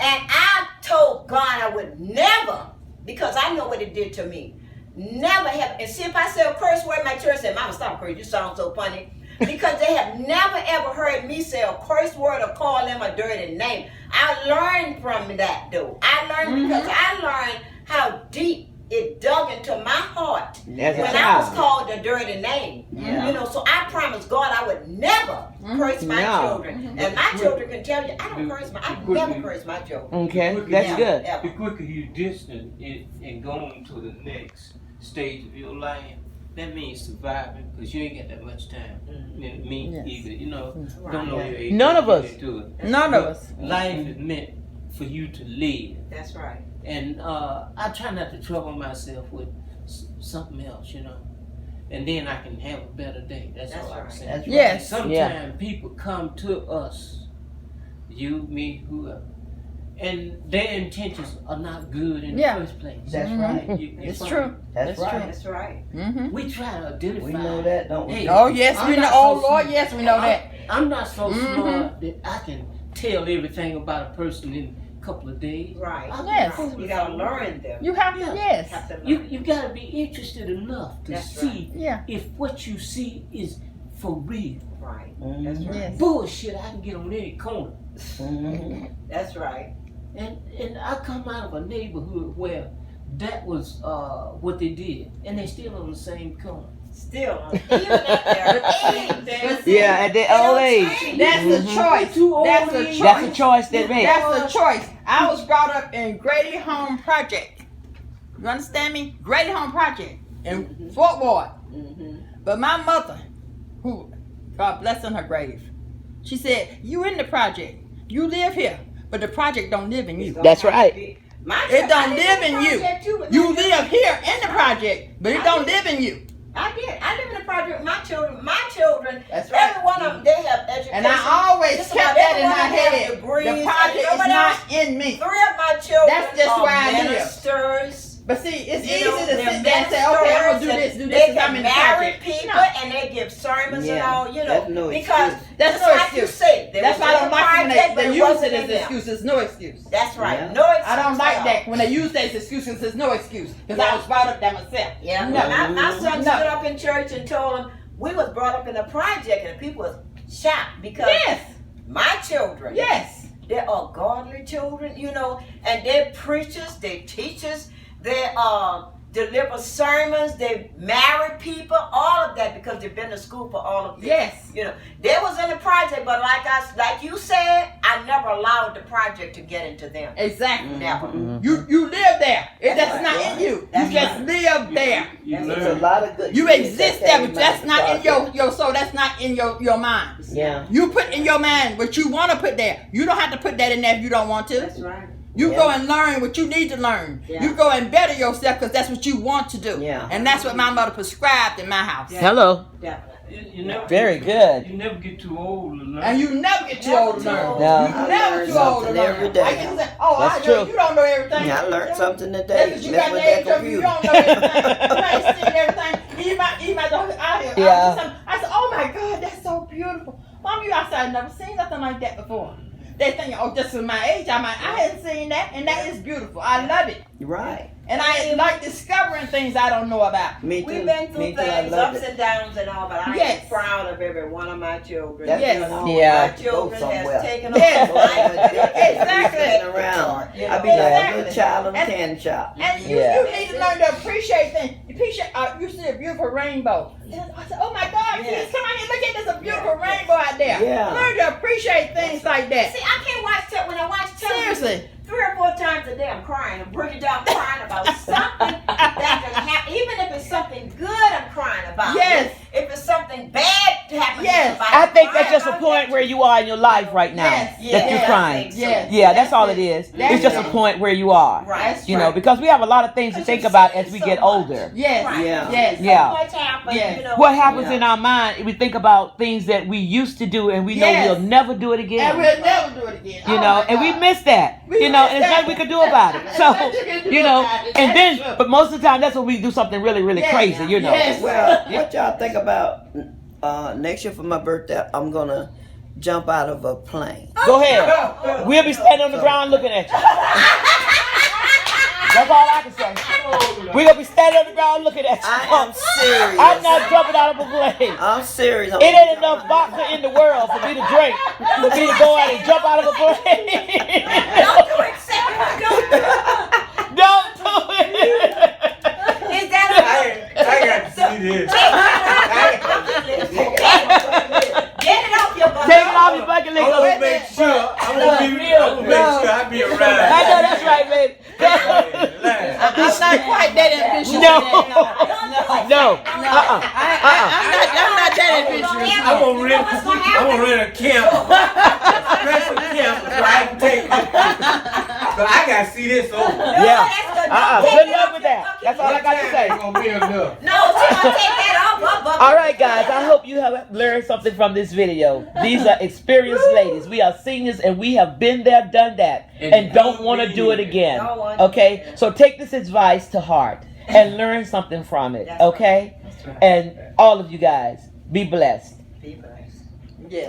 And I told God I would never, because I know what it did to me, never have. And see, if I say a curse word, my church said, Mama, stop cursing. You sound so funny. Because they have never ever heard me say a curse word or call them a dirty name. I learned from that, though. I learned because I learned how deep it dug into my heart when I was called a dirty name. You know, so I promised God I would never curse my children. And my children can tell you, I don't curse I never curse my children. Okay, that's good. The quicker you distance it and going to the next stage of your life, that means surviving, because you ain't got that much time. Me either, you know, don't know your age. None of us. None of us. Life is meant for you to live. That's right. And I try not to trouble myself with something else, you know. And then I can have a better day. That's all I'm saying. Right. Yes. Sometimes people come to us, you, me, whoever, and their intentions are not good in the first place. That's right. It's true. That's right. That's right. We try to identify. We know that, don't we? Hey, Oh yes, we know. Oh Lord, yes, we know that. I'm not so smart that I can tell everything about a person in a couple of days. Right. Yes. You gotta learn them. You have to. Yes. Have to learn. You gotta be interested enough to see if what you see is for real. Right. That's right. Yes. Bullshit, I can get on any corner. That's right. And I come out of a neighborhood where that was what they did, and they still on the same corner. Still, even at their age. Yeah, at their old age. That's a choice. That's a choice. That's a choice they make. That's a choice. I was brought up in Grady Home Project. You understand me? Grady Home Project in Fort Ward. But my mother, who God bless in her grave, she said, "You in the project. You live here, but the project don't live in you." That's right. It don't live in you. You live here in the project, but it don't live in you. I did. I live in the project with my children. My children, That's right. every one of them, they have education. And I always Just kept about that every in one my of them have head. degrees, The project and is not in me. 3 of my children That's just are where I live. ministers. But see, it's You easy know, to they're sit there and say, okay, I'm going to do this, ministers, because they I'm can in the marry project. people No. and they give sermons and Yeah. all, you know. That's no because excuse. That's just no like you excuse. say, they That's was why I in don't the like when project, but they it use wasn't it in as them. excuse. It's no excuse. That's right. Yeah. No excuse. I don't like at all. that when they use that as excuse. It's no excuse. Because I was brought up that myself. Yeah, No. my son No. stood up in church and told him we was brought up in a project, and people was shocked because Yes. my children, Yes. they are godly children, you know, and they're preachers, they teachers, they deliver sermons, they marry people, all of that because they've been to school for all of this. Yes. You know, they was in the project, but like you said, I never allowed the project to get into them. Exactly. Never. You live there. That's right. not in you. That's You just right. live there. There's a lot of good. You kids exist that there, came but that's out of not in the project. your soul. That's not in your mind. Yeah. You put in your mind what you want to put there. You don't have to put that in there if you don't want to. That's right. You Yeah. go and learn what you need to learn. Yeah. You go and better yourself because that's what you want to do. Yeah. And that's what my mother prescribed in my house. Yeah. Hello. Definitely. You never Very get good. You never get too old to learn. And you never get too Never old to too learn. old. No. You I never learn too old to something learn. every day. I can say, oh, That's I know true. you don't know everything. Yeah, I learned something That's today. because you Mess got with the that age of you computer. don't know everything. You ain't seen everything. Even my daughter out here. Yeah. I said, oh my God, that's so beautiful. Mom, you outside never seen nothing like that before. They think, oh, just with my age, I hadn't seen that, and that is beautiful. I love it. Right. And I like discovering things I don't know about. Me too. We've been through Me too. I things, love ups it. and downs and all, but I Yes. am proud of every one of my children. That's Yes. when I Yeah. My want to children go somewhere. has taken Yes. over life. Exactly. Sitting around. You I be know, like a exactly. little child in a And- candy shop. And you Yeah. need to learn to appreciate things. You see a beautiful rainbow. And I said, oh my God, Yes. kids, come on here, look at this, a beautiful rainbow out there. Yeah. Learn to appreciate things like that. See, I can't watch when I watch television. Seriously. 3 or 4 times a day, I'm crying. I'm breaking down crying about something that can happen. Even if it's something good, I'm crying about. Yes. If it's something bad happening Yes. to somebody, I think I'm that's just a crying point about where you are in your life right now. Yes. That Yes. you're I crying. think so. Yes. Yeah, that's all it is. That's It's just a it. point where you are. Right. That's You know, right. because we have a lot of things to Because think you've about seen as we so get much. older. Yes. Right. Yeah. Yes. So Yeah. much happened, Yes. you know. What happens Yeah. in our mind, we think about things that we used to do and we know Yes. we'll never do it again. And we'll never do it again. You Oh know, my and we God. miss that. We You know, miss and there's that. nothing we can do about it. There's So, nothing you can do you know, about it. and That's then, true. but most of the time, that's when we do something really, really Yes. crazy, you know. Yes. Well, what y'all think about next year for my birthday? I'm gonna jump out of a plane. Go ahead. We'll be standing on the ground looking at you. That's all I can say. We're going to be standing on the ground looking at you. I am serious. I'm not jumping out of a plane. I'm serious. It ain't enough vodka in the world for me to drink, for me to go out and jump out of a plane. Don't do it, Sarah. Don't do it. Don't do it. Is that I got to see this. Get it off your butt. Take it off your bucket list. I'm gonna make sure. I'm gonna make sure I be around. I know that's right, baby. I'm not quite that ambitious. No. No. No. I'm not that ambitious. I'm gonna rent a camp, a special camp, so I can take it. So I gotta see this over. Yeah. Good luck with that. That's all I got to say. It's gonna be enough. No, she gonna take that off her butt. All right, guys. I hope you have learned something from this video. These are experienced ladies. We are seniors, and we have been there, done that, and don't want to do it again. Okay? So take this advice to heart and learn something from it. Okay? And all of you guys, be blessed. People.